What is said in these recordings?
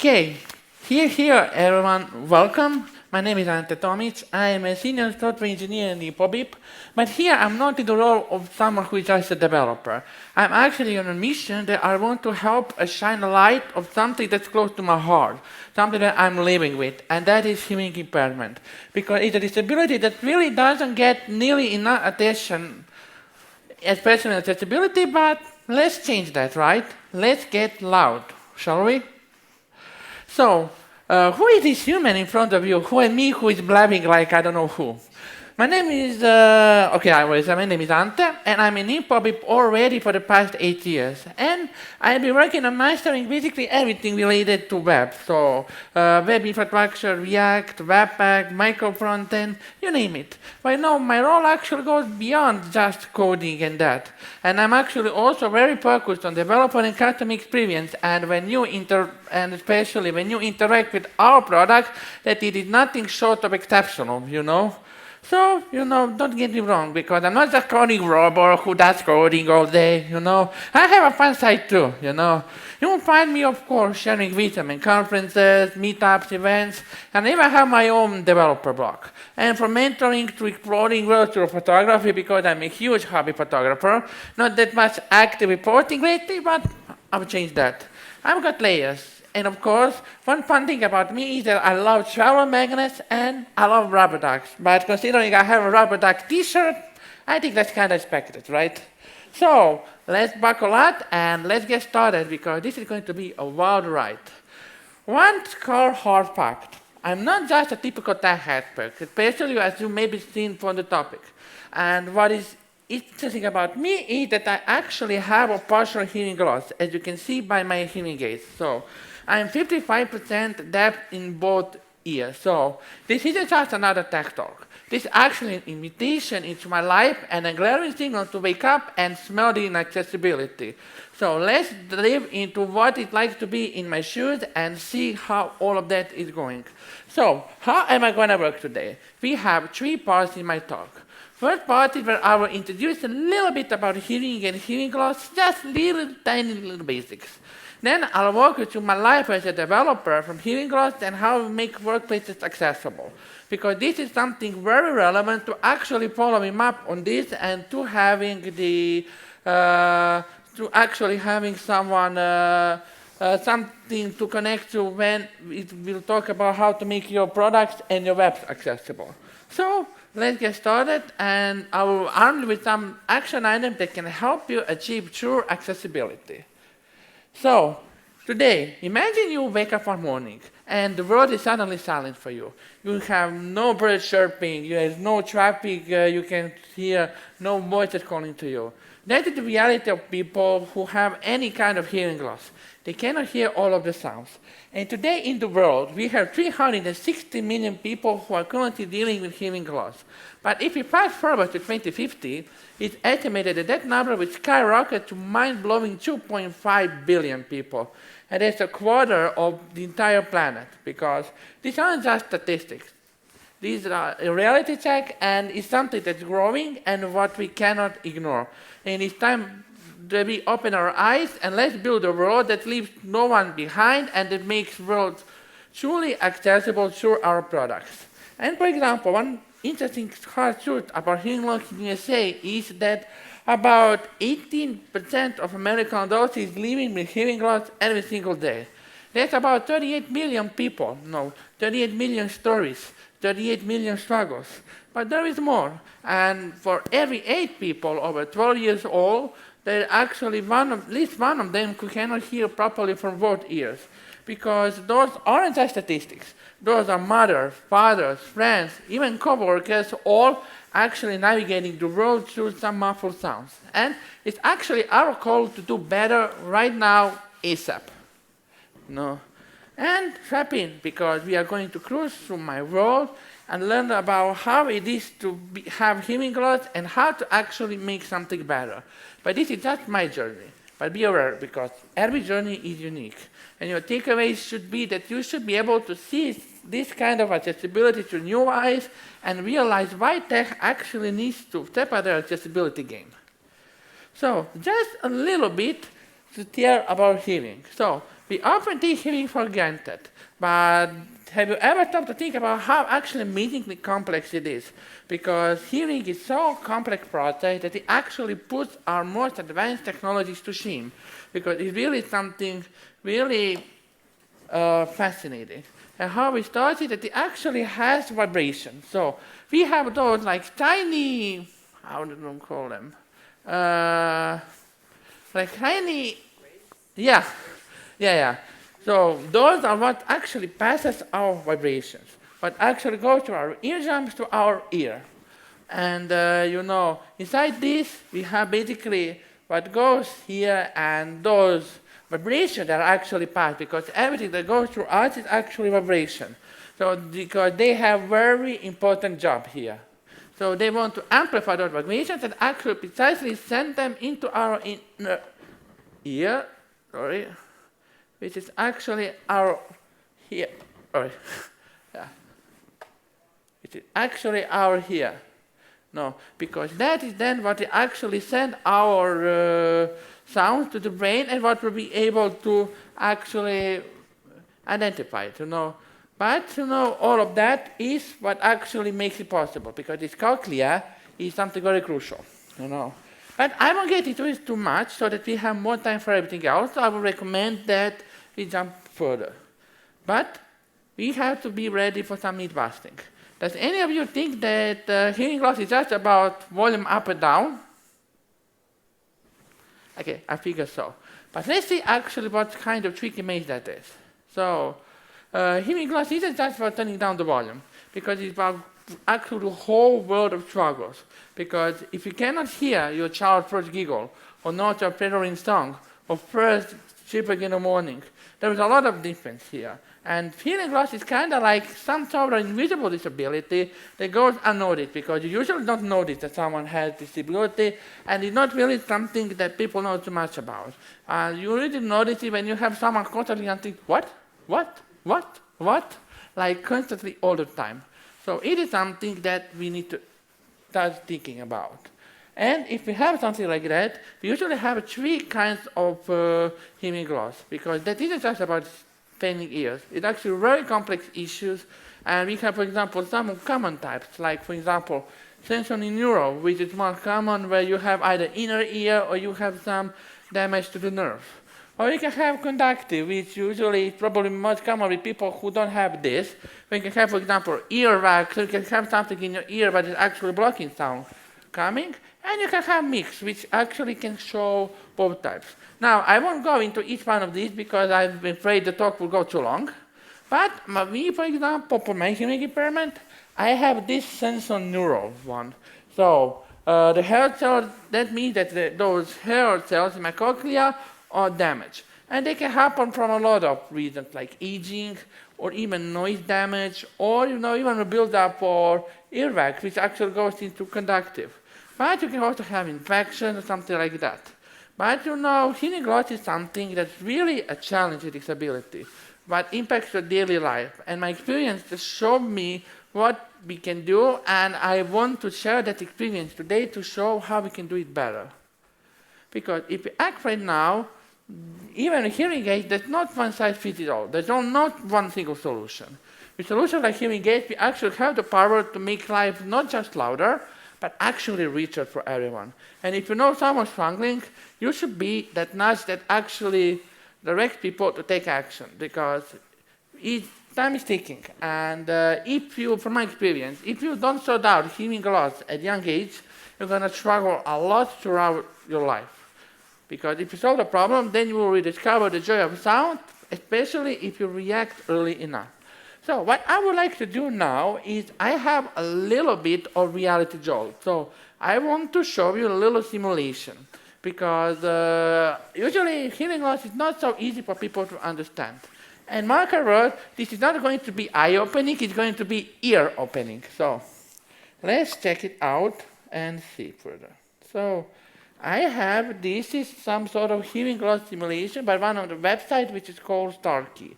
Okay, here, everyone, welcome. My name is ANTE TOMIĆ. I am a senior software engineer in the POBIP, but here I'm not in the role of someone who is just a developer. I'm actually on a mission that I want to help shine a light of something that's close to my heart, something that I'm living with, and that is hearing impairment. Because it's a disability that really doesn't get nearly enough attention, especially in accessibility, but let's change that, right? Let's get loud, shall we? So, who is this human in front of you? Who and me who is blabbing like I don't know who? My name is, my name is Ante, and I'm in POBIP already for the past 8 years. And I've been working on mastering basically everything related to web. So, web infrastructure, React, Webpack, micro frontend, you name it. Right now, my role actually goes beyond just coding and that. And I'm actually also very focused on developer and customer experience. And especially when you interact with our product, that it is nothing short of exceptional, you know. So, don't get me wrong, because I'm not just coding robot who does coding all day, I have a fun side too, You will find me, of course, sharing wisdom in conferences, meetups, events, and even have my own developer blog. And from mentoring to exploring virtual photography, because I'm a huge hobby photographer, not that much active reporting lately, but I've changed that. I've got layers. And of course, one fun thing about me is that I love travel magnets and I love rubber ducks. But considering I have a rubber duck t-shirt, I think that's kind of expected, right? So, let's buckle up and let's get started because this is going to be a wild ride. One core hard fact. I'm not just a typical tech expert, especially as you may be seen from the topic. And what is interesting about me is that I actually have a partial hearing loss, as you can see by my hearing aids. So, I'm 55% deaf in both ears. So this isn't just another tech talk. This is actually an invitation into my life and a glaring signal to wake up and smell the inaccessibility. So let's dive into what it's like to be in my shoes and see how all of that is going. So how am I going to work today? We have 3 parts in my talk. First part is where I will introduce a little bit about hearing and hearing loss, just tiny little basics. Then I'll walk you through my life as a developer from hearing loss and how we make workplaces accessible. Because this is something very relevant to actually following up on this and to having someone, something to connect to when we'll talk about how to make your products and your webs accessible. So let's get started, and I will arm you with some action items that can help you achieve true accessibility. So, today, imagine you wake up one morning and the world is suddenly silent for you. You have no birds chirping, there's no traffic, you can hear no voices calling to you. That is the reality of people who have any kind of hearing loss. They cannot hear all of the sounds. And today in the world, we have 360 million people who are currently dealing with hearing loss. But if we fast forward to 2050, it's estimated that that number will skyrocket to mind-blowing 2.5 billion people. And that's a quarter of the entire planet, because these aren't just statistics. These are a reality check, and it's something that's growing and what we cannot ignore. And it's time that we open our eyes and let's build a world that leaves no one behind and that makes world truly accessible through our products. And for example, one interesting hard truth about hearing loss in the USA is that about 18% of American adults is living with hearing loss every single day. That's about 38 million people, 38 million stories, 38 million struggles. But there is more. And for every 8 people over 12 years old, there's actually at least one of them who cannot hear properly from both ears. Because those aren't just statistics. Those are mothers, fathers, friends, even co-workers, all actually navigating the world through some muffled sounds. And it's actually our call to do better right now, ASAP. And strap in, because we are going to cruise through my world and learn about how it is to have hearing loss and how to actually make something better. But this is just my journey. But be aware, because every journey is unique. And your takeaways should be that you should be able to see this kind of accessibility through new eyes and realize why tech actually needs to step up their accessibility game. So, just a little bit to tell about hearing. So, We often take hearing for granted, but have you ever stopped to think about how actually amazingly complex it is? Because hearing is so complex process that it actually puts our most advanced technologies to shame, because it's really something really fascinating. And how we started that it actually has vibration. So we have those like tiny, how do you call them? Like tiny, yeah. So those are what actually passes our vibrations, what actually goes to our eardrums to our ear. And inside this, we have basically what goes here and those vibrations that are actually passed, because everything that goes through us is actually vibration. So because they have very important job here. So they want to amplify those vibrations and actually precisely send them into our inner ear, which is actually our here, which is actually our here. No, because that is then what we actually send our sounds to the brain and what we'll be able to actually identify, But, all of that is what actually makes it possible, because this cochlea is something very crucial, But I won't get into it too much so that we have more time for everything else. So I would recommend that we jump further. But we have to be ready for some myth busting. Does any of you think that hearing loss is just about volume up and down? Okay, I figure so. But let's see actually what kind of tricky maze that is. So hearing loss isn't just about turning down the volume, because it's about actually the whole world of struggles. Because if you cannot hear your child first giggle, or not your fluttering song, or first chirping in the morning, there is a lot of difference here. And hearing loss is kind of like some sort of invisible disability that goes unnoticed, because you usually don't notice that someone has disability, and it's not really something that people know too much about. You really notice it when you have someone constantly and think, what? Like constantly all the time. So it is something that we need to start thinking about. And if we have something like that, we usually have 3 kinds of hearing loss, because that isn't just about failing ears. It's actually very complex issues, and we have, for example, some common types, like, for example, sensorineural, which is more common, where you have either inner ear or you have some damage to the nerve. Or you can have conductive, which usually is probably most common with people who don't have this. You can have, for example, earwax, so you can have something in your ear but it's actually blocking sound coming. And you can have mix, which actually can show both types. Now, I won't go into each one of these because I'm afraid the talk will go too long. But me, for example, for my hearing impairment, I have this sensorineural one. So the hair cells, that means that those hair cells in my cochlea are damaged. And they can happen from a lot of reasons, like aging, or even noise damage, or even a buildup or earwax, which actually goes into conductive. But you can also have infection or something like that. But hearing loss is something that's really a challenge with disability, but impacts your daily life. And my experience just showed me what we can do, and I want to share that experience today to show how we can do it better. Because if we act right now, even a hearing aid, there's not one size fits all. There's not one single solution. With solutions like hearing aids, we actually have the power to make life not just louder, but actually richer for everyone. And if you know someone's struggling, you should be that nudge that actually directs people to take action, because time is ticking. And from my experience, if you don't sort out hearing loss at a young age, you're going to struggle a lot throughout your life. Because if you solve the problem, then you will rediscover the joy of sound, especially if you react early enough. So what I would like to do now is I have a little bit of reality jolt. So I want to show you a little simulation, because usually hearing loss is not so easy for people to understand. And mark a word, this is not going to be eye-opening, it's going to be ear-opening. So let's check it out and see further. So this is some sort of hearing loss simulation by one of the websites, which is called Starkey.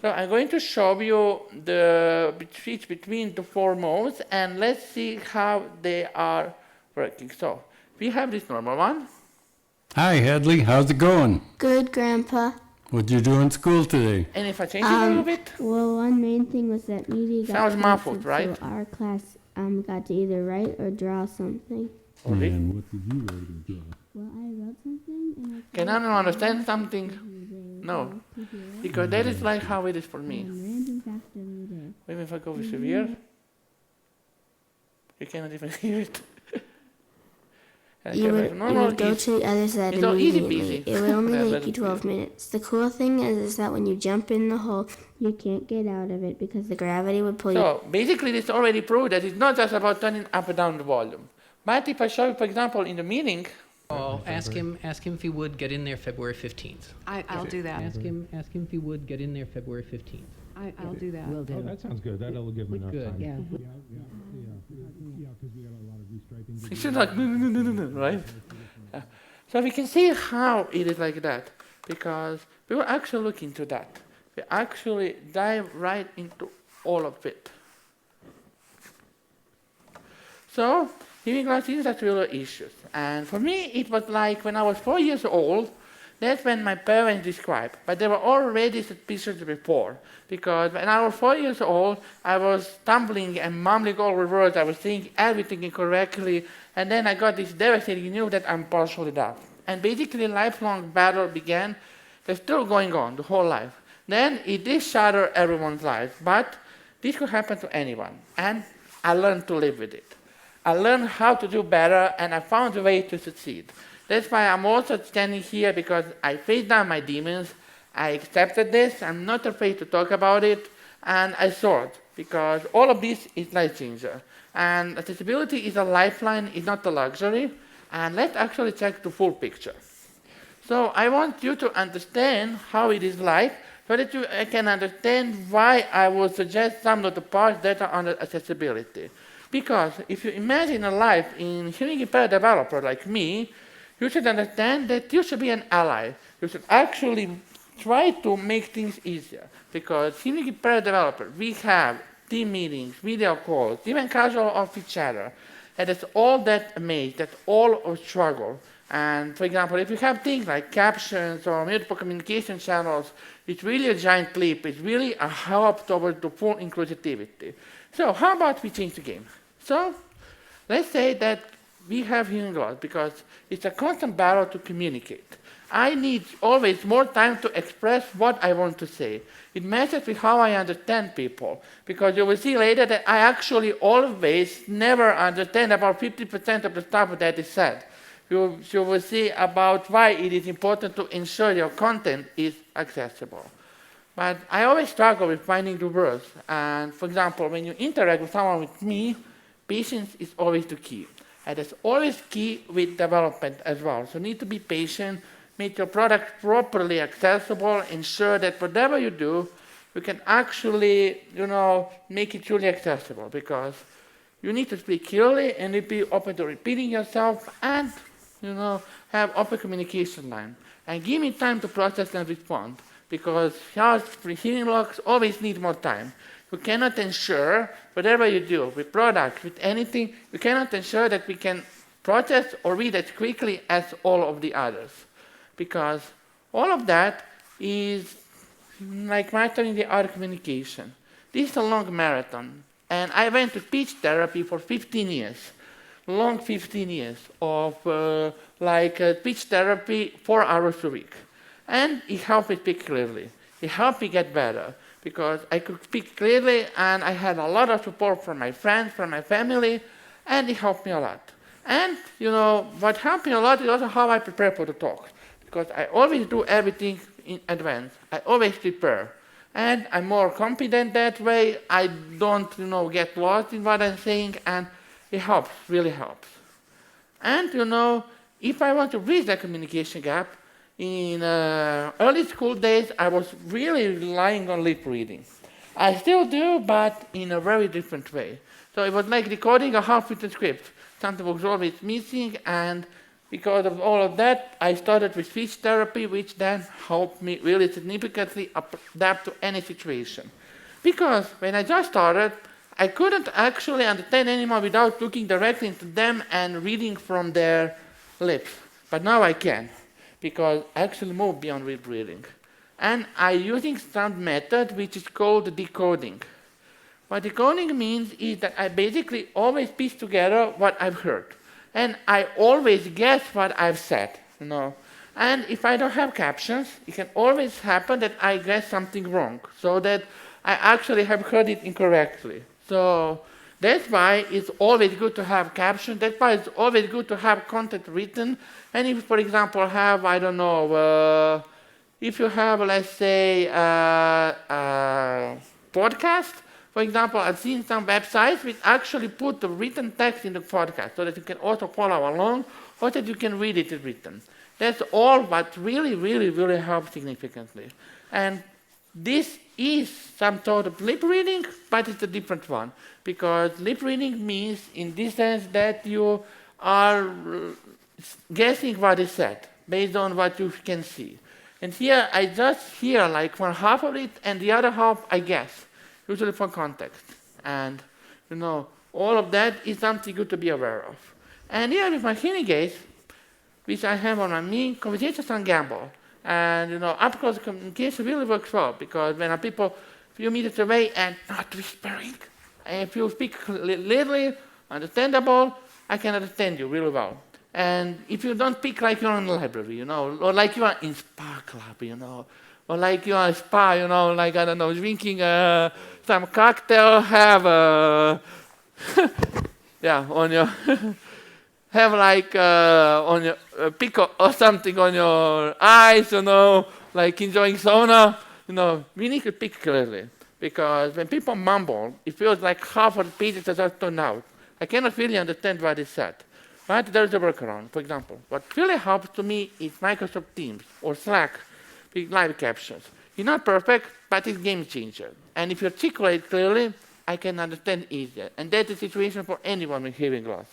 So I'm going to show you the switch between the 4 modes, and let's see how they are working. So we have this normal one. Hi, Hedley. How's it going? Good, Grandpa. What did you do in school today? And if I change it a little bit? Well, one main thing was that media got Sounds muffled, canceled, right? so our class got to either write or draw something. Okay. And what did you write or draw? Well, I wrote something and I Can anyone understand something? No. Because that is like how it is for me. Random fact of the day. Maybe if I go severe, you cannot even hear it. And I You can would, like, you normal would go is- to the other side it's all easy immediately. peasy. It would only Yeah, take let you it 12 be. minutes. The cool thing is that when you jump in the hole, you can't get out of it because the gravity would pull you. So basically, it's already proved that it's not just about turning up and down the volume. But if I show you, for example, in the meeting, Ask him if he would get in there February 15th. I'll do that. Ask him if he would get in there February 15th. I'll do that. Will do. Oh, that sounds good. That'll give them enough Good. time. Yeah. Because we got a lot of restriping. it's just like, no, right? Yeah. So we can see how it is like that, because we will actually look into that. We actually dive right into all of it. So, hearing loss is that real issues. And for me, it was like when I was 4 years old, that's when my parents described. But they were already suspicious before. Because when I was 4 years old, I was stumbling and mumbling all the words. I was saying everything incorrectly. And then I got this devastating news that I'm partially deaf. And basically, a lifelong battle began. That's still going on the whole life. Then it did shatter everyone's life. But this could happen to anyone. And I learned to live with it. I learned how to do better, and I found a way to succeed. That's why I'm also standing here, because I faced down my demons. I accepted this. I'm not afraid to talk about it, and I soared, because all of this is life changer. And accessibility is a lifeline, it's not a luxury. And let's actually check the full picture. So I want you to understand how it is like, so that you can understand why I would suggest some of the parts that are under accessibility. Because if you imagine a life in hearing-impaired developer like me, you should understand that you should be an ally. You should actually try to make things easier. Because hearing-impaired developer, we have team meetings, video calls, even casual office chatter. And it's all that amaze, that's all of struggle. And for example, if you have things like captions or multiple communication channels, it's really a giant leap. It's really a help towards the full inclusivity. So how about we change the game? So let's say that we have hearing loss because it's a constant battle to communicate. I need always more time to express what I want to say. It matches with how I understand people, because you will see later that I actually always never understand about 50% of the stuff that is said. You will see about why it is important to ensure your content is accessible. But I always struggle with finding the words. And for example, when you interact with someone with me, patience is always the key. And it's always key with development as well. So you need to be patient, make your product properly accessible, ensure that whatever you do, you can actually, make it truly accessible, because you need to speak clearly and be open to repeating yourself and, have open communication line. And give me time to process and respond, because hearing loss always need more time. You cannot ensure, whatever you do, with products, with anything, you cannot ensure that we can process or read as quickly as all of the others. Because all of that is like mastering the art of communication. This is a long marathon. And I went to speech therapy for 15 years. Long 15 years of speech therapy, 4 hours a week. And it helped me speak clearly. It helped me get better, because I could speak clearly and I had a lot of support from my friends, from my family, and it helped me a lot. And, what helped me a lot is also how I prepare for the talk, because I always do everything in advance. I always prepare. And I'm more confident that way. I don't, get lost in what I'm saying, and it helps, really helps. And, if I want to bridge that communication gap, in early school days, I was really relying on lip reading. I still do, but in a very different way. So it was like decoding a half-written script. Something was always missing, and because of all of that, I started with speech therapy, which then helped me really significantly adapt to any situation. Because when I just started, I couldn't actually understand anyone without looking directly into them and reading from their lips. But now I can, because I actually moved beyond lip reading. And I'm using some method which is called decoding. What decoding means is that I basically always piece together what I've heard. And I always guess what I've said, you know. And if I don't have captions, it can always happen that I guess something wrong, so that I actually have heard it incorrectly. So that's why it's always good to have captions. That's why it's always good to have content written. And if, for example, have, I don't know, if you have, let's say, a podcast, for example, I've seen some websites which actually put the written text in the podcast so that you can also follow along or that you can read it written. That's all what really, really, really helps significantly. And this is some sort of lip reading, but it's a different one. Because lip reading means, in this sense, that you are guessing what is said based on what you can see. And here, I just hear like one half of it, and the other half I guess, usually for context. And, you know, all of that is something good to be aware of. And here with my hearing aids, which I have on me, conversations on gamble. And, you know, up-close communication really works well, because when people a few meters away and not whispering, and if you speak clearly, understandable, I can understand you really well. And if you don't speak like you're in the library, you know, or like you are in spa club, you know, or like you are in spa, you know, like, I don't know, drinking some cocktail, have yeah, on your, have like on your pick or something on your eyes, you know, like enjoying sauna, you know, we need to speak clearly. Because when people mumble, it feels like half of the pages are just turned out. I cannot really understand what is said. But there's a workaround. For example, what really helps to me is Microsoft Teams or Slack with live captions. It's not perfect, but it's game changer. And if you articulate clearly, I can understand easier. And that's the situation for anyone with hearing loss.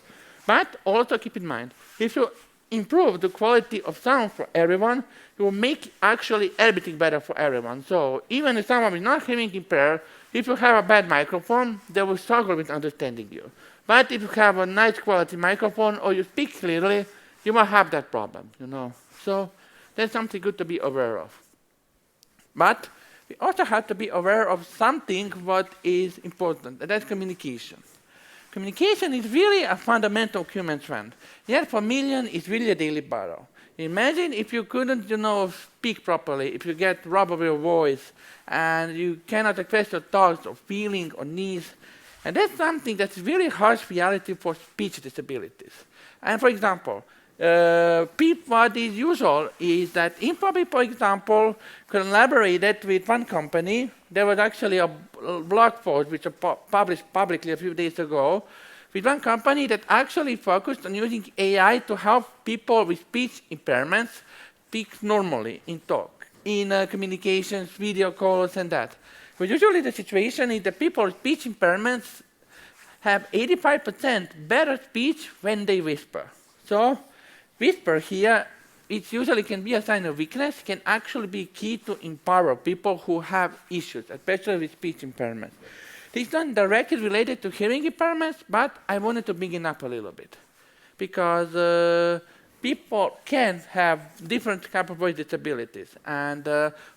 But also keep in mind, if you improve the quality of sound for everyone, you will make actually everything better for everyone. So even if someone is not hearing impaired, if you have a bad microphone, they will struggle with understanding you. But if you have a nice quality microphone or you speak clearly, you won't have that problem, you know. So that's something good to be aware of. But we also have to be aware of something what is important, and that's communication. Communication is really a fundamental human trend. Yet for millions, it's really a daily battle. Imagine if you couldn't, you know, speak properly, if you get robbed of your voice, and you cannot express your thoughts or feelings or needs. And that's something that's really harsh reality for speech disabilities. And for example, what is usual is that InfoBip, for example, collaborated with one company. There was actually a blog post which was published publicly a few days ago with one company that actually focused on using AI to help people with speech impairments speak normally in talk, in communications, video calls, and that. But usually the situation is that people with speech impairments have 85% better speech when they whisper. So whisper here, it usually can be a sign of weakness, can actually be key to empower people who have issues, especially with speech impairment. This is not directly related to hearing impairments, but I wanted to bring it up a little bit. Because people can have different type of voice disabilities, and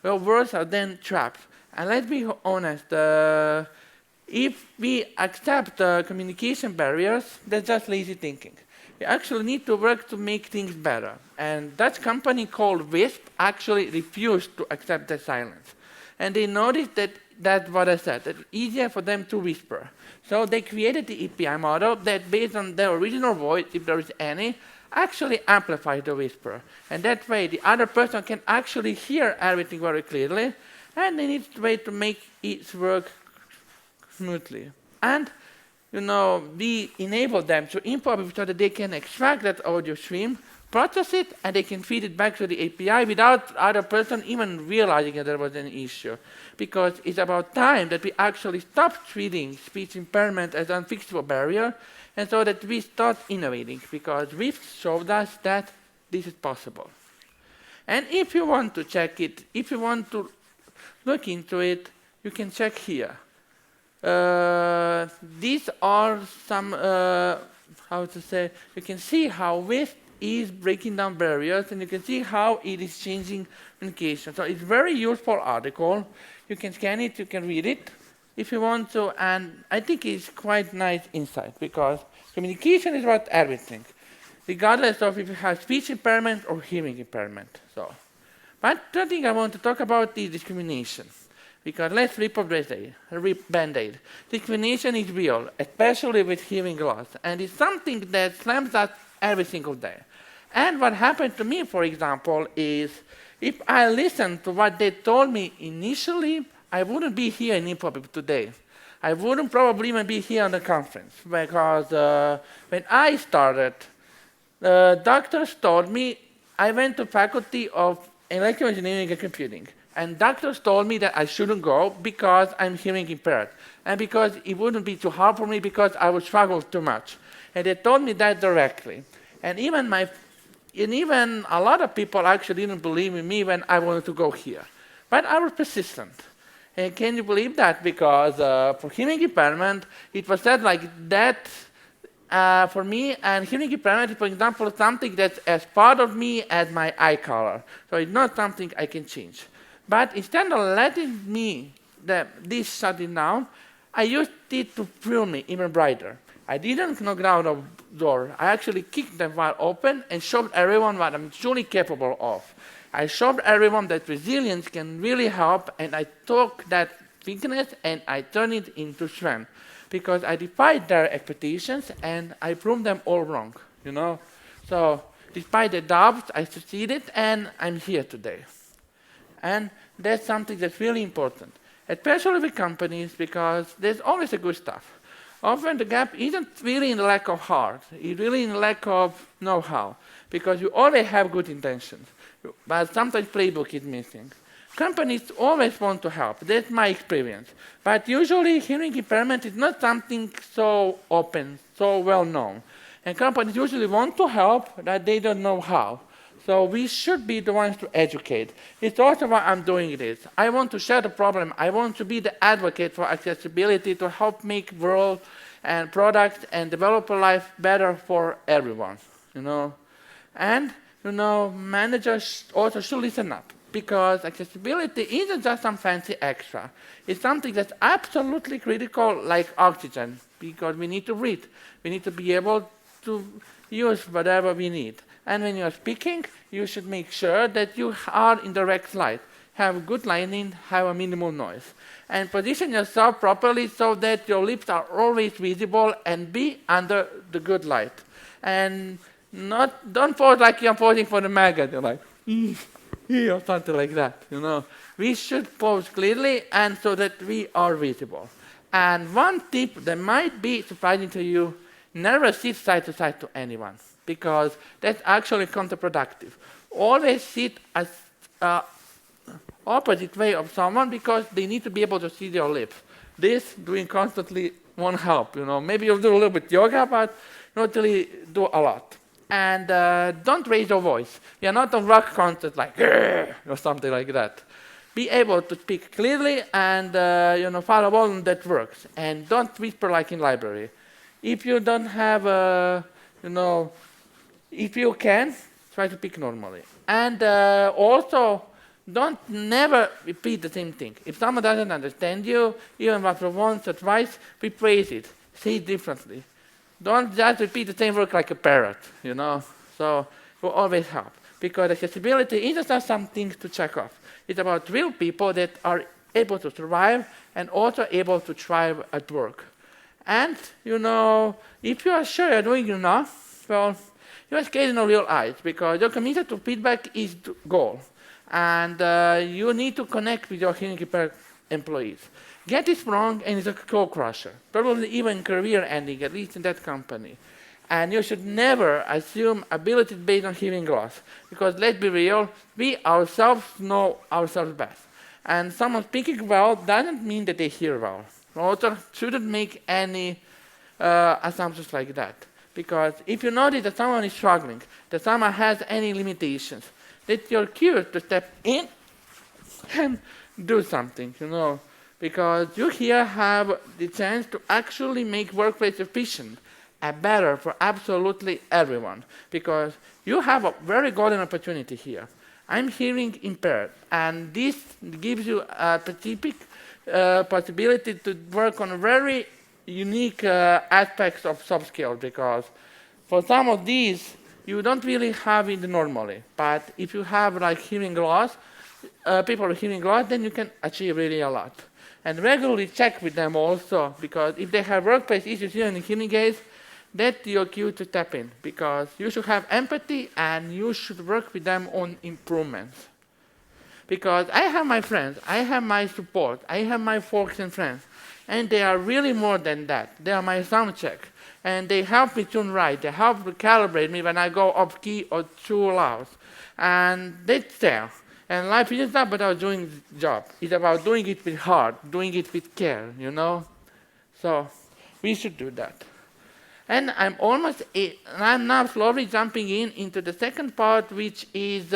well, words are then trapped. And let's be honest, if we accept communication barriers, that's just lazy thinking. We actually need to work to make things better. And that company called WISP actually refused to accept that silence. And they noticed that that's what I said, that it's easier for them to whisper. So they created the API model that, based on their original voice, if there is any, actually amplifies the whisper. And that way, the other person can actually hear everything very clearly, and they need a way to make it work smoothly. And you know, we enable them to import so that they can extract that audio stream, process it, and they can feed it back to the API without other person even realizing that there was an issue. Because it's about time that we actually stop treating speech impairment as an unfixable barrier, and so that we start innovating, because we've showed us that this is possible. And if you want to check it, if you want to look into it, you can check here. These are some, how to say, you can see how WISP is breaking down barriers, and you can see how it is changing communication. So it's a very useful article. You can scan it, you can read it if you want to, and I think it's quite nice insight because communication is about everything, regardless of if you have speech impairment or hearing impairment. So, but the thing I want to talk about is discrimination. Because let's rip off Band-Aid. Discrimination is real, especially with hearing loss, and it's something that slams us every single day. And what happened to me, for example, is if I listened to what they told me initially, I wouldn't be here in InfoBip today. I wouldn't probably even be here on the conference, because when I started, doctors told me, I went to Faculty of Electrical Engineering and Computing. And doctors told me that I shouldn't go because I'm hearing impaired. And because it wouldn't be too hard for me because I would struggle too much. And they told me that directly. And even a lot of people actually didn't believe in me when I wanted to go here. But I was persistent. And can you believe that? Because for hearing impairment, it was said like that for me, and hearing impairment, for example, is something that's as part of me as my eye color. So it's not something I can change. But instead of letting me this shut it down, I used it to fuel me even brighter. I didn't knock down the door. I actually kicked them wide open and showed everyone what I'm truly capable of. I showed everyone that resilience can really help, and I took that weakness and I turned it into strength. Because I defied their expectations and I proved them all wrong, you know? So despite the doubts, I succeeded and I'm here today. And that's something that's really important, especially with companies, because there's always a good stuff. Often the gap isn't really in the lack of heart, it's really in the lack of know-how, because you always have good intentions, but sometimes playbook is missing. Companies always want to help, that's my experience, but usually hearing impairment is not something so open, so well known. And companies usually want to help, but they don't know how. So we should be the ones to educate. It's also why I'm doing this. I want to share the problem. I want to be the advocate for accessibility to help make world and products and developer life better for everyone, you know. And, you know, managers also should listen up, because accessibility isn't just some fancy extra. It's something that's absolutely critical, like oxygen, because we need to breathe. We need to be able to use whatever we need. And when you're speaking, you should make sure that you are in the right light, have good lighting, have a minimal noise, and position yourself properly so that your lips are always visible and be under the good light. And don't pose like you're posing for the magazine, you're like, or something like that, you know. We should pose clearly and so that we are visible. And one tip that might be surprising to you, never sit side to side to anyone, because that's actually counterproductive. Always sit as opposite way of someone, because they need to be able to see your lips. This doing constantly won't help, you know. Maybe you'll do a little bit yoga, but not really do a lot. And don't raise your voice. You're not a rock concert like or something like that. Be able to speak clearly and you know, follow along that works. And don't whisper like in library. If you don't have, you know, if you can, try to speak normally. And also, don't never repeat the same thing. If someone doesn't understand you, even after once or twice, rephrase it. Say it differently. Don't just repeat the same word like a parrot, you know. So it will always help. Because accessibility isn't just something to check off. It's about real people that are able to survive and also able to thrive at work. And, you know, if you are sure you're doing enough, well, you're skating on real ice, because your commitment to feedback is the goal. And you need to connect with your hearing impaired employees. Get this wrong and it's a core crusher, probably even career ending, at least in that company. And you should never assume ability based on hearing loss, because let's be real, we ourselves know ourselves best. And someone speaking well doesn't mean that they hear well. Also, shouldn't make any assumptions like that. Because if you notice that someone is struggling, that someone has any limitations, that you're curious to step in and do something, you know. Because you here have the chance to actually make workplace efficient better for absolutely everyone, because you have a very golden opportunity here. I'm hearing impaired, and this gives you a specific possibility to work on very unique aspects of soft skills, because for some of these, you don't really have it normally. But if you have like hearing loss, people with hearing loss, then you can achieve really a lot. And regularly check with them also, because if they have workplace issues here in the hearing aids, that's your cue to step in, because you should have empathy and you should work with them on improvements. Because I have my friends, I have my support, I have my folks and friends, and they are really more than that. They are my sound check, and they help me tune right. They help to calibrate me when I go off key or too loud, and that's there. And life isn't about doing the job. It's about doing it with heart, doing it with care, you know? So we should do that. And I'm now slowly jumping into the second part, which is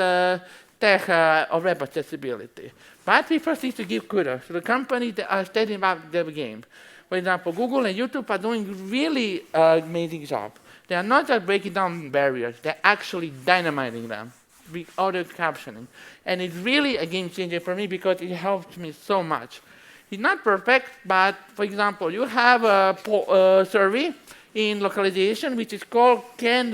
tech or web accessibility. But we first need to give kudos to the companies that are stepping up their game. For example, Google and YouTube are doing really amazing job. They are not just breaking down barriers, they're actually dynamiting them with audio captioning. And it's really a game changer for me because it helps me so much. It's not perfect, but for example, you have a survey in localization, which is called Can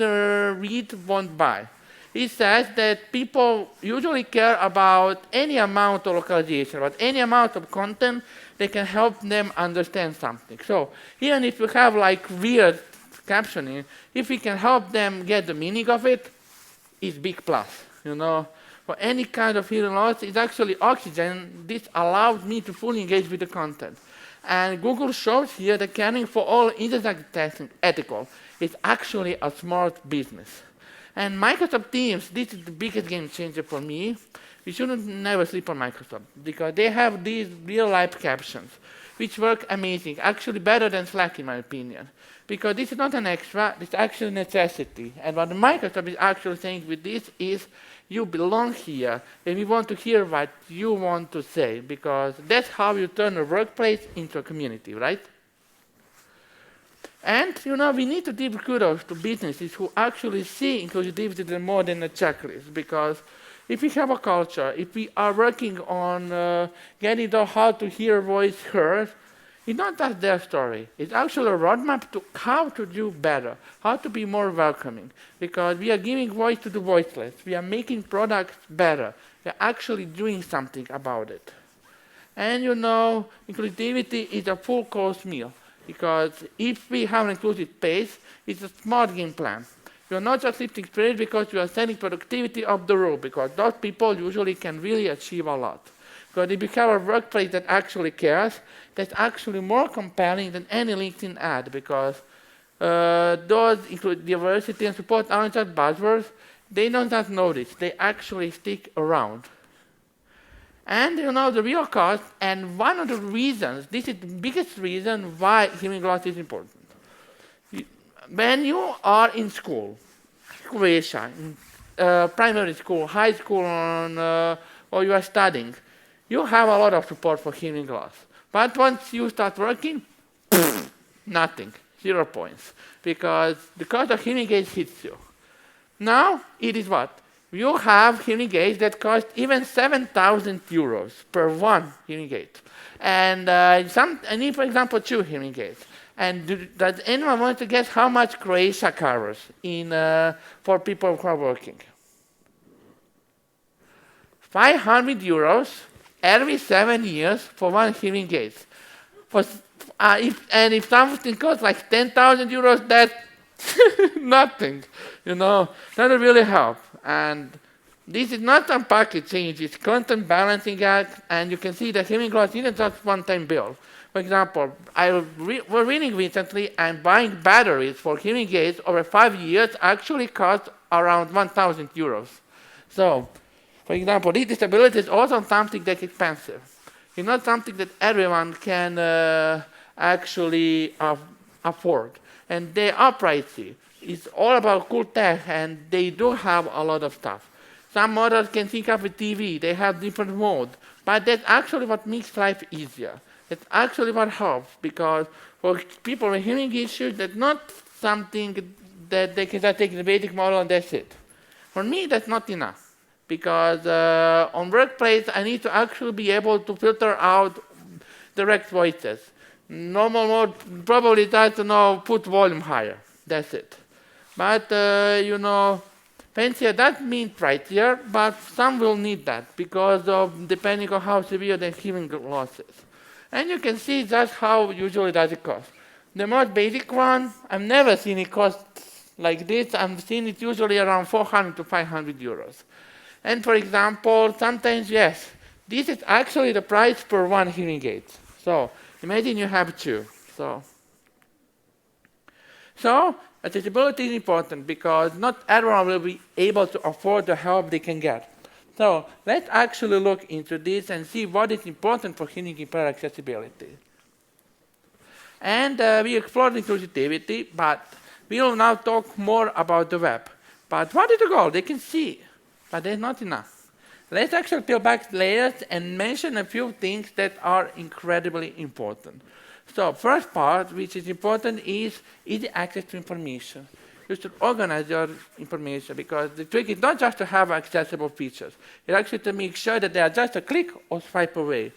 Read Won't Buy. It says that people usually care about any amount of localization, about any amount of content that can help them understand something. So even if you have like weird captioning, if we can help them get the meaning of it, it's big plus, you know. For any kind of hearing loss, it's actually oxygen. This allows me to fully engage with the content. And Google shows here that caring for all isn't ethical. It's actually a smart business. And Microsoft Teams, this is the biggest game changer for me. We shouldn't never sleep on Microsoft, because they have these real-life captions, which work amazing, actually better than Slack in my opinion. Because this is not an extra, it's actually a necessity. And what Microsoft is actually saying with this is, you belong here, and we want to hear what you want to say, because that's how you turn a workplace into a community, right? And, you know, we need to give kudos to businesses who actually see inclusivity more than a checklist, because if we have a culture, if we are working on getting the how to hear voice heard, it's not just their story. It's actually a roadmap to how to do better, how to be more welcoming, because we are giving voice to the voiceless. We are making products better. We are actually doing something about it. And, you know, inclusivity is a full course meal, because if we have an inclusive space, it's a smart game plan. You're not just lifting spirits because you are setting productivity of the rule, because those people usually can really achieve a lot. Because if you have a workplace that actually cares, that's actually more compelling than any LinkedIn ad, because those include diversity and support aren't just buzzwords. They don't just notice, they actually stick around. And you know, the real cost, and one of the reasons, this is the biggest reason why hearing loss is important. When you are in school, Croatia, in primary school, high school, or you are studying, you have a lot of support for hearing loss. But once you start working, nothing, 0 points, because the cost of hearing aids hits you. Now, it is what? You have hearing aids that cost even 7,000 euros per one hearing aid. And I need, for example, 2 hearing aids. And does anyone want to guess how much Croatia covers for people who are working? 500 euros every 7 years for one hearing aid. If something costs like 10,000 euros, that's nothing, you know, doesn't really help. And this is not a package change, it's content balancing act, and you can see the hearing loss isn't just one-time bill. For example, we're reading recently, and buying batteries for hearing aids over 5 years actually costs around 1,000 euros. So, for example, this disability is also something that's expensive. It's not something that everyone can actually afford. And they are pricey. It's all about cool tech, and they do have a lot of stuff. Some models can think of a TV, they have different modes, but that's actually what makes life easier. It's actually what helps, because for people with hearing issues, that's not something that they can just take the basic model and that's it. For me, that's not enough. Because on workplace, I need to actually be able to filter out direct voices. Normal mode probably does, put volume higher. That's it. But, fancier does mean pricier, but some will need that because of depending on how severe the hearing loss is. And you can see just how usually does it cost. The most basic one, I've never seen it cost like this. I've seen it usually around 400 to 500 euros. And for example, sometimes, yes, this is actually the price per one hearing aid. So imagine you have two. So accessibility is important because not everyone will be able to afford the help they can get. So let's actually look into this and see what is important for hearing impaired accessibility. And we explored inclusivity, but we will now talk more about the web. But what is the goal? They can see, but there's not enough. Let's actually peel back layers and mention a few things that are incredibly important. So first part, which is important, is easy access to information. You should organize your information because the trick is not just to have accessible features. It's actually to make sure that they are just a click or swipe away.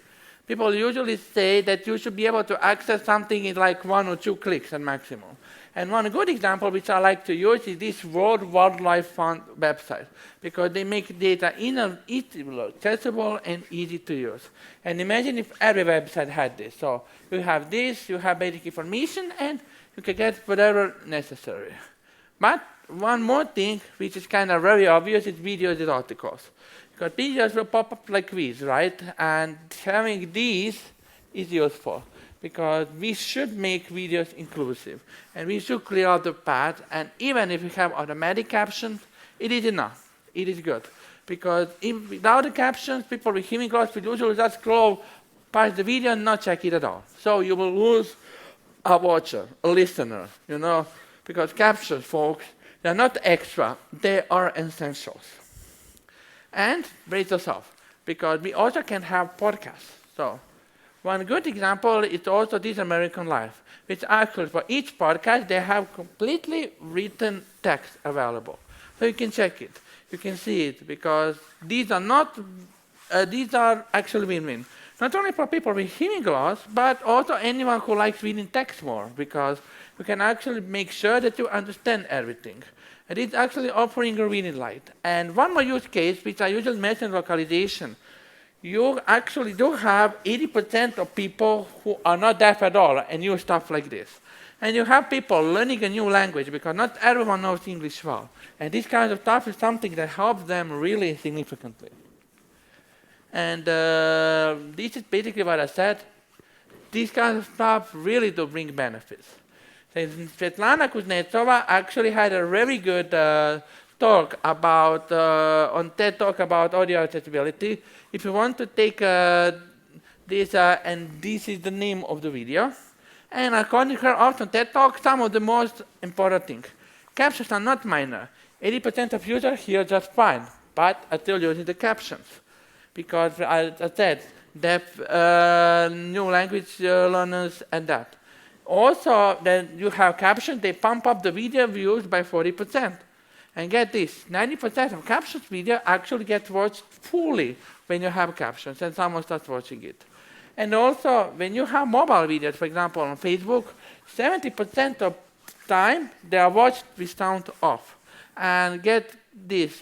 People usually say that you should be able to access something in like 1 or 2 clicks at maximum. And one good example which I like to use is this World Wildlife Fund website because they make data easily accessible and easy to use. And imagine if every website had this. So you have this, you have basic information, and you can get whatever necessary. But one more thing, which is kind of very obvious, is videos and articles. Because videos will pop up like this, right? And having these is useful. Because we should make videos inclusive. And we should clear out the path. And even if we have automatic captions, it is enough. It is good. Because without the captions, people with hearing loss will usually just scroll past the video and not check it at all. So you will lose a watcher, a listener, because captions, folks, they're not extra. They are essentials. And brace yourself, because we also can have podcasts. So one good example is also This American Life, which actually for each podcast, they have completely written text available. So you can check it. You can see it because these are actually win-win. Not only for people with hearing loss, but also anyone who likes reading text more because you can actually make sure that you understand everything. And it's actually offering a reading light. And one more use case, which I usually mention localization, you actually do have 80% of people who are not deaf at all and use stuff like this. And you have people learning a new language because not everyone knows English well. And this kind of stuff is something that helps them really significantly. And this is basically what I said. This kind of stuff really do bring benefits. Svetlana Kuznetsova actually had a very good talk about on TED Talk about audio accessibility. If you want to take this, and this is the name of the video. And according to her also TED Talk, some of the most important things. Captions are not minor. 80% of users hear just fine, but are still using the captions. Because, as I said, deaf, new language learners and that. Also, then you have captions, they pump up the video views by 40%. And get this, 90% of captions video actually get watched fully when you have captions and someone starts watching it. And also, when you have mobile videos, for example, on Facebook, 70% of time they are watched with sound off. And get this,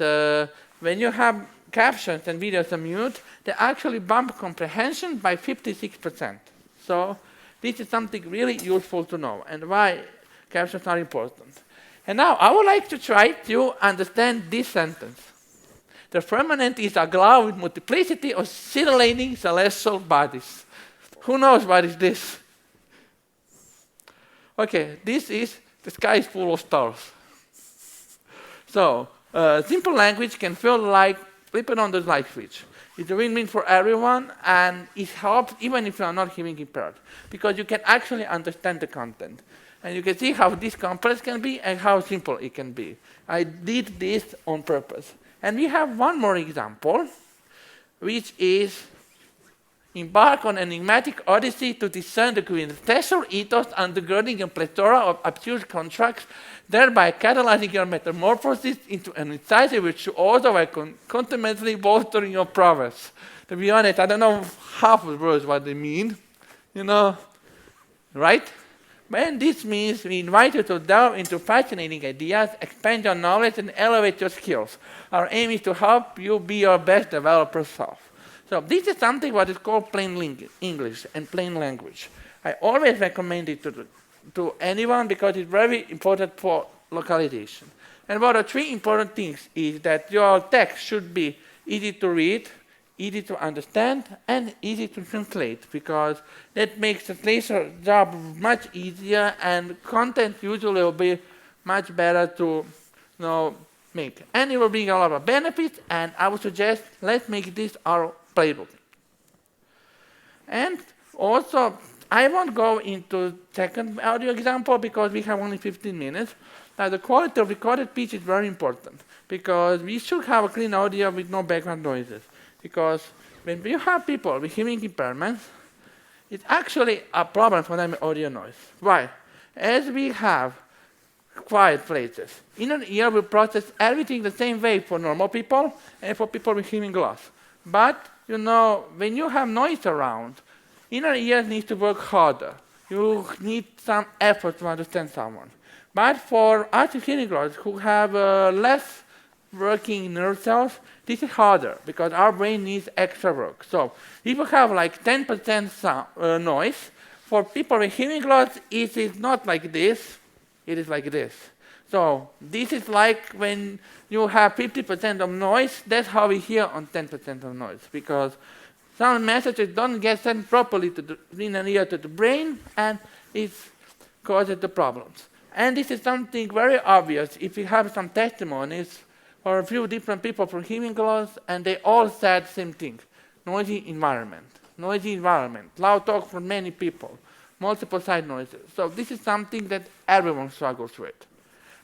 when you have captions and videos on mute, they actually bump comprehension by 56%. So this is something really useful to know and why captions are important. And now I would like to try to understand this sentence. The firmament is aglow with multiplicity of scintillating celestial bodies. Who knows what is this? Okay, this is the sky is full of stars. So simple language can feel like flipping on the light switch. It's a win-win for everyone, and it helps even if you are not hearing impaired, because you can actually understand the content. And you can see how this complex can be and how simple it can be. I did this on purpose. And we have one more example, which is embark on an enigmatic odyssey to discern the quintessential ethos undergirding a plethora of absurd constructs, thereby catalyzing your metamorphosis into an incisive virtuoso while concomitantly bolstering your prowess. To be honest, I don't know half of the words what they mean, right? And this means we invite you to delve into fascinating ideas, expand your knowledge, and elevate your skills. Our aim is to help you be your best developer self. So this is something what is called plain English and plain language. I always recommend it to anyone because it's very important for localization. And one of the three important things is that your text should be easy to read, easy to understand, and easy to translate, because that makes the translation job much easier, and content usually will be much better to make. And it will bring a lot of benefits, and I would suggest let's make this our playbook. And also, I won't go into second audio example because we have only 15 minutes. Now, the quality of recorded speech is very important because we should have a clean audio with no background noises. Because when you have people with hearing impairments, it's actually a problem for them with audio noise. Why? As we have quiet places, inner ear will process everything the same way for normal people and for people with hearing loss. But, when you have noise around, inner ear needs to work harder. You need some effort to understand someone. But for us with hearing loss who have less working nerve cells, this is harder because our brain needs extra work. So if you have like 10% noise, for people with hearing loss, it is not like this, it is like this. So this is like when you have 50% of noise, that's how we hear on 10% of noise, because some messages don't get sent properly to the inner ear to the brain, and it causes the problems. And this is something very obvious if you have some testimonies for a few different people from hearing loss, and they all said the same thing. Noisy environment, loud talk from many people, multiple side noises. So this is something that everyone struggles with.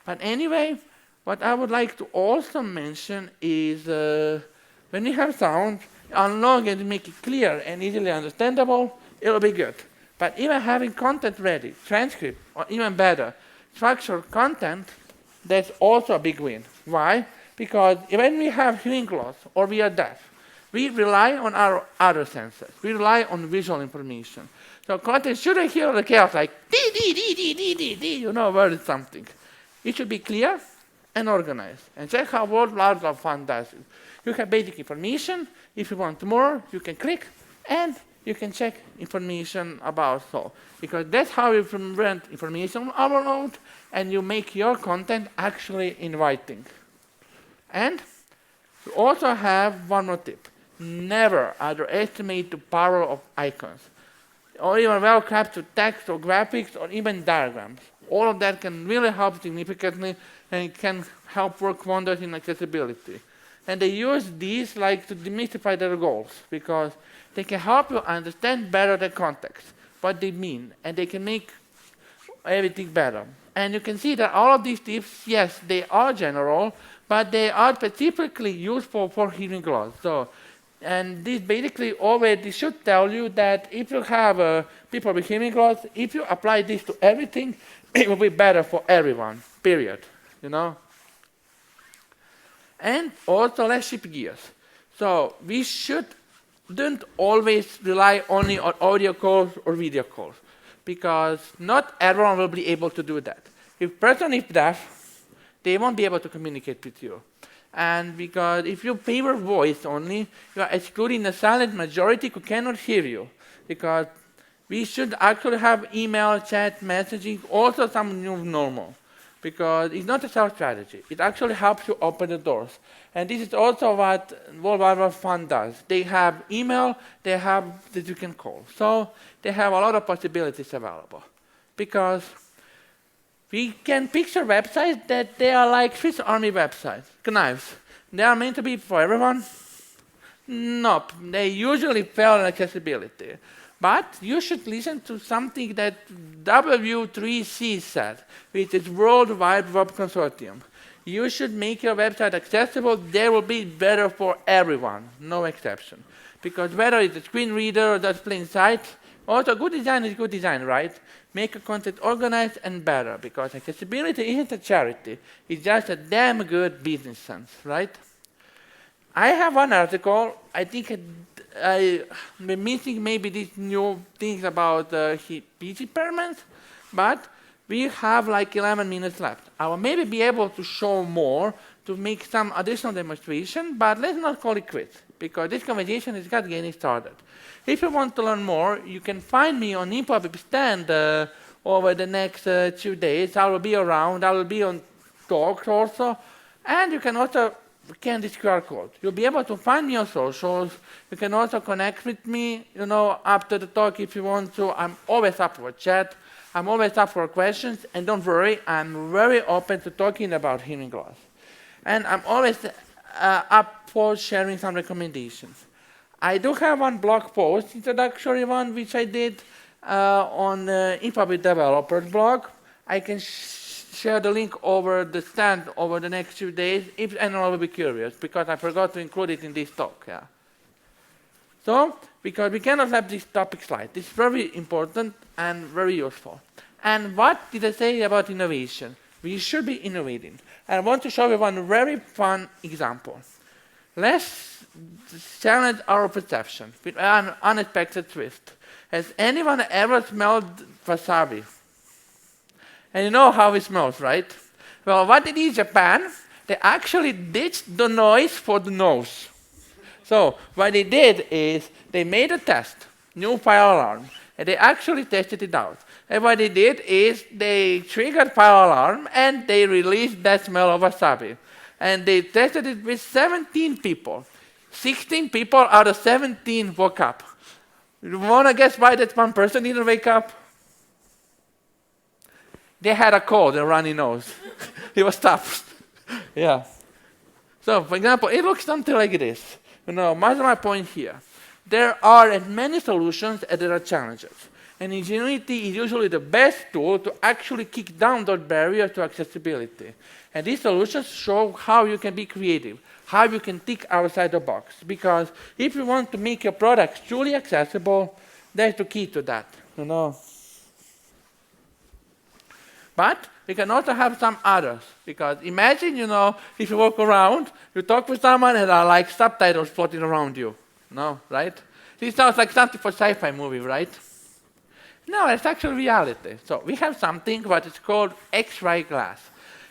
But anyway, what I would like to also mention is when we have sound, as long as you make it clear and easily understandable, it'll be good. But even having content ready, transcript, or even better, structured content, that's also a big win. Why? Because when we have hearing loss or we are deaf, we rely on our other senses. We rely on visual information. So content shouldn't hear the chaos like dee dee dee dee dee dee dee, where is something. It should be clear and organized. And check how World Wildlife Fund does it. You have basic information. If you want more, you can click and you can check information about so. Because that's how you prevent information overload and you make your content actually inviting. And you also have one more tip. Never underestimate the power of icons, or even well-crafted text or graphics or even diagrams. All of that can really help significantly and can help work wonders in accessibility. And they use these to demystify their goals, because they can help you understand better the context, what they mean, and they can make everything better. And you can see that all of these tips, yes, they are general, but they are specifically useful for hearing loss. So, and this basically already should tell you that if you have people with hearing loss, if you apply this to everything, it will be better for everyone, period, And also, let's shift gears. So we shouldn't always rely only on audio calls or video calls, because not everyone will be able to do that. If a person is deaf, they won't be able to communicate with you. And because if you favor voice only, you are excluding the silent majority who cannot hear you. Because we should actually have email, chat, messaging, also some new normal. Because it's not a self-strategy. It actually helps you open the doors. And this is also what World Wildlife Fund does. They have email, they have that you can call. So they have a lot of possibilities available. Because we can picture websites that they are like Swiss Army websites, knives. They are meant to be for everyone? Nope. They usually fail in accessibility. But you should listen to something that W3C said, which is World Wide Web Consortium. You should make your website accessible. They will be better for everyone, no exception. Because whether it's a screen reader or just plain sight, also good design is good design, right? Make a content organized and better, because accessibility isn't a charity. It's just a damn good business sense, right? I have one article. I think I'm missing maybe these new things about speech impairment, but we have like 11 minutes left. I will maybe be able to show more to make some additional demonstration, but let's not call it quits, because this conversation is just getting started. If you want to learn more, you can find me on InPubIP stand over the next 2 days. I will be around. I will be on talks also, and you can also scan this QR code. You'll be able to find me on socials. You can also connect with me, after the talk if you want to. I'm always up for a chat. I'm always up for questions. And don't worry, I'm very open to talking about hearing loss. And I'm always up for sharing some recommendations. I do have one blog post, introductory one, which I did on InPubIP Developers blog. I can share the link over the stand over the next few days if anyone will be curious, because I forgot to include it in this talk. Yeah. So, because we cannot have this topic slide. This is very important and very useful. And what did I say about innovation? We should be innovating. I want to show you one very fun example. Let's challenge our perception with an unexpected twist. Has anyone ever smelled wasabi? And you know how it smells, right? Well, what they did in Japan, they actually ditched the noise for the nose. So what they did is they made a test, new fire alarm, and they actually tested it out. And what they did is they triggered fire alarm and they released that smell of wasabi. And they tested it with 17 people. 16 people out of 17 woke up. You want to guess why that one person didn't wake up? They had a cold and runny nose. It was tough. Yeah. So, for example, it looks something like this. What's my point here? There are as many solutions as there are challenges. And ingenuity is usually the best tool to actually kick down those barriers to accessibility. And these solutions show how you can be creative, how you can think outside the box. Because if you want to make your products truly accessible, that's the key to that. But we can also have some others. Because imagine, if you walk around, you talk with someone and there are like subtitles floating around you. No, right? This sounds like something for sci-fi movie, right? No, it's actually reality. So we have something what is called X-ray glass.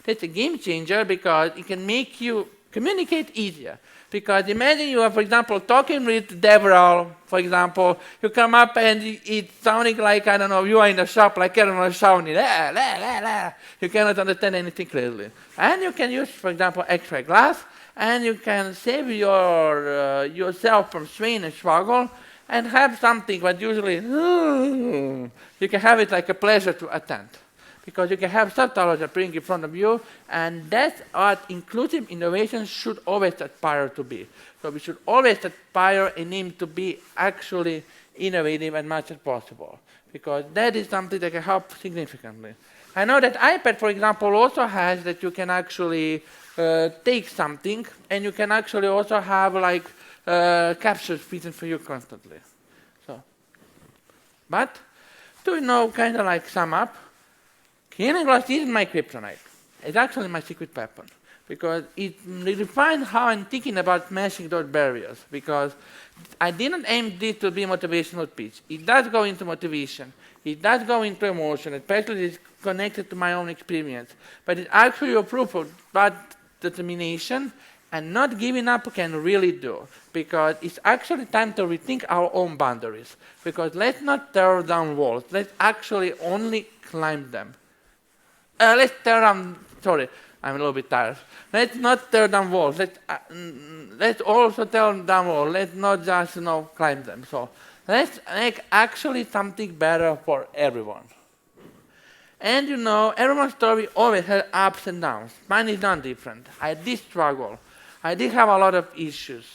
That's a game changer because it can make you communicate easier. Because imagine you are, for example, talking with Deborah, for example, you come up and it's sounding like, I don't know, you are in a shop, like everyone is shouting, la, la, la, la. You cannot understand anything clearly. And you can use, for example, X-ray glass, and you can save yourself from strain and struggle, and have something that usually, you can have it like a pleasure to attend. Because you can have subtitles that bring in front of you, and that's what inclusive innovation should always aspire to be. So we should always aspire and aim to be actually innovative as much as possible, because that is something that can help significantly. I know that iPad, for example, also has that you can actually take something, and you can actually also have like captures written for you constantly. So, but to kind of like sum up, hearing loss isn't my kryptonite. It's actually my secret weapon, because it redefined how I'm thinking about smashing those barriers. Because I didn't aim this to be motivational speech. It does go into motivation. It does go into emotion, especially it's connected to my own experience. But it's actually a proof of what determination and not giving up can really do. Because it's actually time to rethink our own boundaries. Because let's not tear down walls. Let's actually only climb them. Let's tear down, sorry, I'm a little bit tired. Let's not tear down walls. Let's also tear down walls. Let's not just, climb them. So let's make actually something better for everyone. And everyone's story always has ups and downs. Mine is not different. I did struggle. I did have a lot of issues,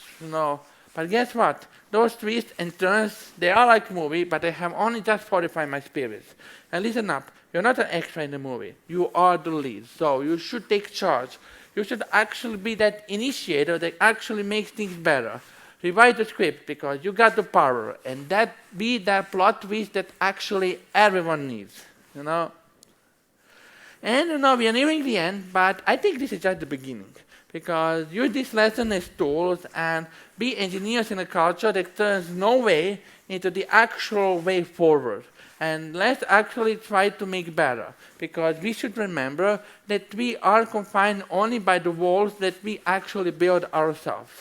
But guess what? Those twists and turns, they are like a movie, but they have only just fortified my spirits. And listen up. You're not an extra in the movie. You are the lead. So you should take charge. You should actually be that initiator that actually makes things better. rewrite the script because you got the power, and that be that plot twist that actually everyone needs, you know. And we are nearing the end, but I think this is just the beginning, because use this lesson as tools and be engineers in a culture that turns no way into the actual way forward. And let's actually try to make better, because we should remember that we are confined only by the walls that we actually build ourselves.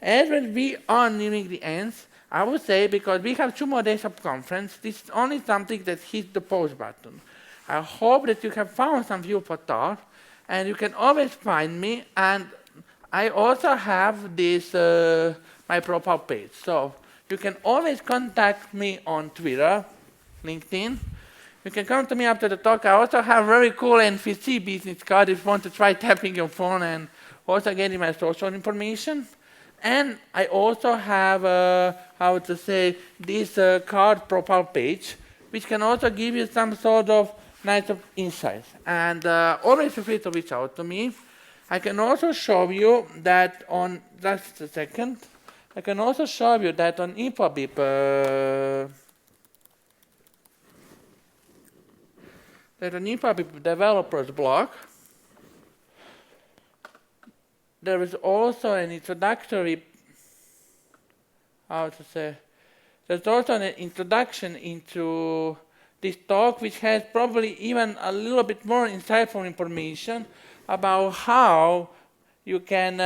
And when we are nearing the end, I would say, because we have 2 more days of conference, this is only something that hits the pause button. I hope that you have found some fuel for thought, and you can always find me. And I also have this my profile page, so you can always contact me on Twitter, LinkedIn. You can come to me after the talk. I also have very cool NFC business card if you want to try tapping your phone and also getting my social information. And I also have, this card profile page, which can also give you some sort of nice insights. And always feel free to reach out to me. I can also show you that on, just a second, I can also show you that on InfoBip, developers blog, there is also an introductory, there's also an introduction into this talk, which has probably even a little bit more insightful information about how you can,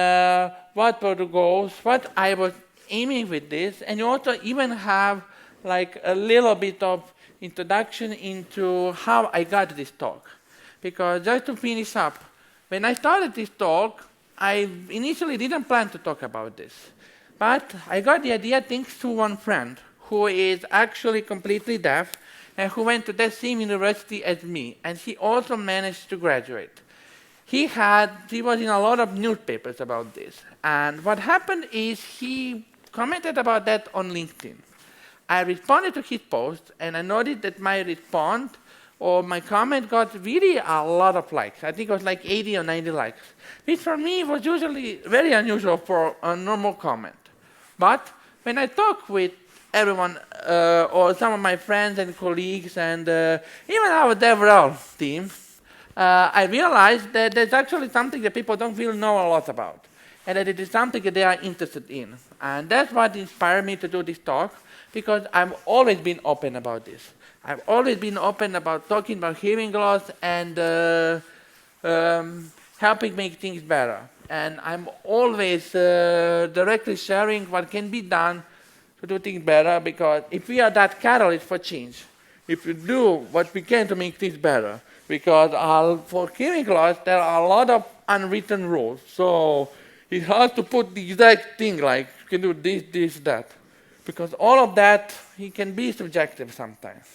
what were the goals, what I was aiming with this, and you also even have like a little bit of introduction into how I got this talk. Because just to finish up, when I started this talk, I initially didn't plan to talk about this. But I got the idea thanks to one friend who is actually completely deaf and who went to that same university as me, and he also managed to graduate. He was in a lot of newspapers about this. And what happened is he commented about that on LinkedIn. I responded to his post, and I noticed that my response or my comment got really a lot of likes. I think it was like 80 or 90 likes, which for me was usually very unusual for a normal comment. But when I talk with everyone, or some of my friends and colleagues, and even our DevRel team, I realized that there's actually something that people don't really know a lot about, and that it is something that they are interested in. And that's what inspired me to do this talk, because I've always been open about this. I've always been open about talking about hearing loss and helping make things better. And I'm always directly sharing what can be done to do things better, because if we are that catalyst for change, if we do what we can to make things better, because for hearing loss, there are a lot of unwritten rules. So it's hard to put the exact thing, like you can do this, this, that. Because all of that, it can be subjective sometimes.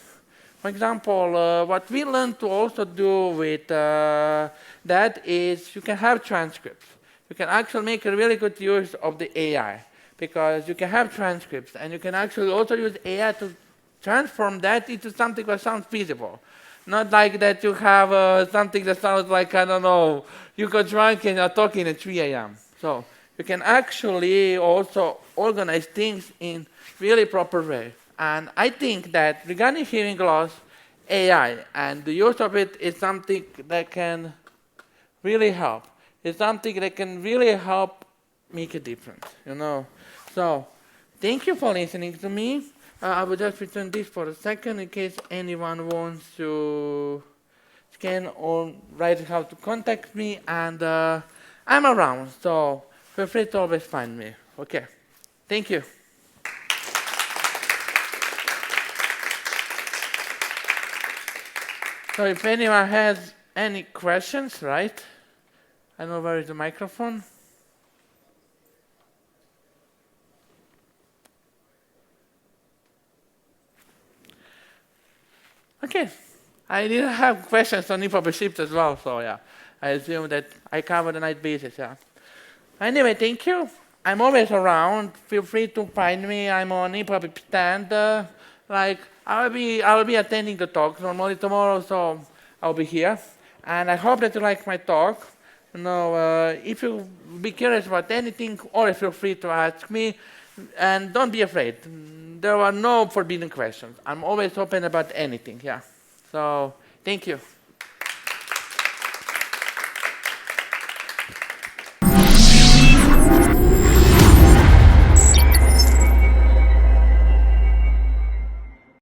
For example, what we learned to also do with that is you can have transcripts. You can actually make a really good use of the AI, because you can have transcripts, and you can actually also use AI to transform that into something that sounds feasible. Not like that you have something that sounds like, I don't know, you got drunk and you're talking at 3 a.m. So you can actually also organize things in really proper way. And I think that regarding hearing loss, AI and the use of it is something that can really help. It's something that can really help make a difference, you know. So thank you for listening to me. I will just return this for a second in case anyone wants to scan or write how to contact me. And I'm around, so feel free to always find me. Okay, thank you. So if anyone has any questions, right? I don't know where is the microphone. Okay, I didn't have questions on InfoBip as well, so yeah, I assume that I covered a nice basis, yeah. Anyway, thank you. I'm always around. Feel free to find me. I'm on InfoBip stand. I'll be attending the talk normally tomorrow, so I'll be here. And I hope that you like my talk. If you be curious about anything, always feel free to ask me, and don't be afraid. There are no forbidden questions. I'm always open about anything. Yeah. So thank you.